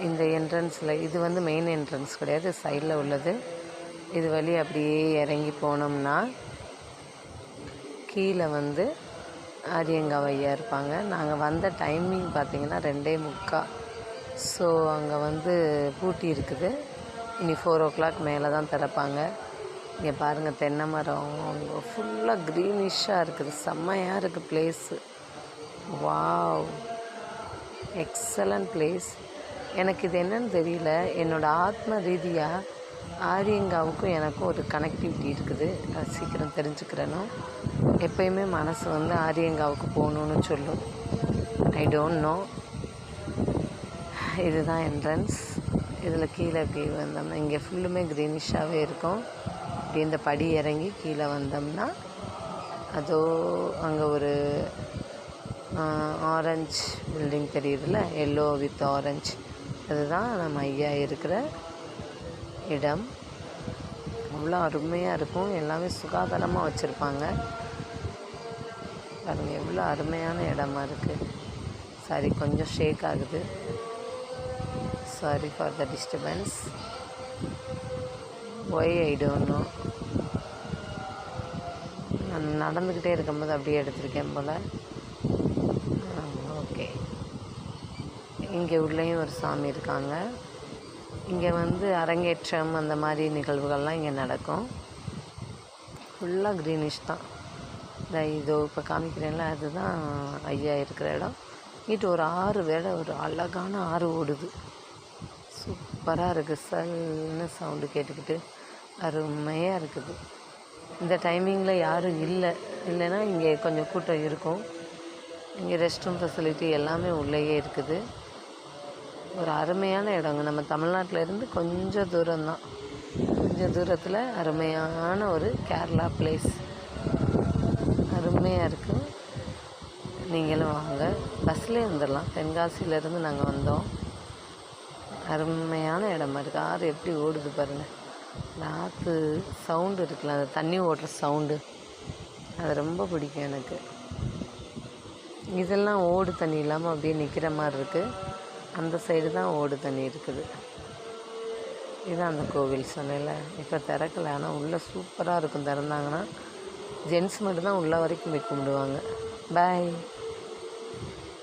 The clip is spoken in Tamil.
இந்த என்ட்ரன்ஸில் இது வந்து மெயின் என்ட்ரன்ஸ் கிடையாது, சைடில் உள்ளது. இது வழி அப்படியே இறங்கி போனோம்னா கீழே வந்து ஆரியங்காவ் ஐயா இருப்பாங்க. நாங்கள் வந்த டைமிங் பார்த்திங்கன்னா 2:45. ஸோ அங்கே வந்து பூட்டி இருக்குது. இனி 4 o'clock மேலே தான் திறப்பாங்க. இங்கே பாருங்கள், தென்னை மரம் அங்கே ஃபுல்லாக க்ரீனிஷாக இருக்குது. செம்மையாக இருக்குது பிளேஸு. Wow, excellent place. எனக்கு இது என்னன்னு தெரியல, என்னோடய ஆத்ம ரீதியாக ஆரியங்காவுக்கும் எனக்கும் ஒரு கனெக்டிவிட்டி இருக்குது. அது சீக்கிரம் தெரிஞ்சுக்கிறேனோ. எப்பயுமே மனசு வந்து ஆரியங்காவுக்கு போகணுன்னு சொல்லும். ஐ டோன்ட் நோ. இதுதான் என்ட்ரன்ஸ். இதில் கீழே இப்படி வந்தோம்னா இங்கே ஃபுல்லுமே க்ரீனிஷாகவே இருக்கும். இப்படி இந்த படி இறங்கி கீழே வந்தோம்னா அதோ அங்கே ஒரு ஆரஞ்ச் பில்டிங் தெரியுதுல்ல, எல்லோ வித் ஆரஞ்ச், அதுதான் நம்ம ஐயா இருக்கிற இடம். அவ்வளோ அருமையாக இருக்கும். எல்லாமே சுகாதாரமாக வச்சுருப்பாங்க. பாருங்கள் எவ்வளோ அருமையான இடமா இருக்குது. சாரி, கொஞ்சம் ஷேக் ஆகுது. Sorry for the disturbance. Why I don't know. நான் நடந்துக்கிட்டே இருக்கும்போது அப்படியே எடுத்திருக்கேன் போல். ஓகே. இங்கே உள்ளேயும் ஒரு சாமி இருக்காங்க. இங்கே வந்து அரங்கேற்றம் அந்த மாதிரி நிகழ்வுகள்லாம் இங்கே நடக்கும். ஃபுல்லாக க்ரீனிஷ் தான். இதோ இப்போ காமிக்கிறேன்ல, அதுதான் ஐயா இருக்கிற இடம். இங்கிட்டு ஒரு ஆறு ஒரு அழகான ஆறு ஓடுது. சூப்பராக இருக்குது. சல்லுன்னு சவுண்டு கேட்டுக்கிட்டு அருமையாக இருக்குது. இந்த டைமிங்கில் யாரும் இல்லைன்னா இங்கே கொஞ்சம் கூட்டம் இருக்கும். இங்கே ரெஸ்ட் ரூம் ஃபெசிலிட்டி எல்லாமே உள்ளேயே இருக்குது. ஒரு அருமையான இடங்க. நம்ம தமிழ்நாட்டிலேருந்து கொஞ்சம் தூரம்தான், கொஞ்சம் தூரத்தில் அருமையான ஒரு கேரளா பிளேஸ். அருமையாக இருக்குது. நீங்களும் வாங்க. பஸ்லேயே வந்துடலாம். தென்காசியிலேருந்து நாங்கள் வந்தோம். அருமையான இடமா இருக்குது. ஆறு எப்படி ஓடுது பாருங்கள். ஆற்று சவுண்டு இருக்குல்ல, அந்த தண்ணி ஓடுற சவுண்டு, அது ரொம்ப பிடிக்கும் எனக்கு. இதெல்லாம் ஓடு தண்ணி இல்லாமல் அப்படியே நிற்கிற மாதிரி இருக்குது. அந்த சைடு தான் ஓடு தண்ணி இருக்குது. இதுதான் அந்த கோவில் சொன்னேன்ல, இப்போ திறக்கலை. ஆனால் உள்ளே சூப்பராக இருக்கும். திறந்தாங்கன்னா ஜென்ஸ் மட்டும் தான் உள்ள வரைக்கும் போய் கும்பிடுவாங்க. பாய்.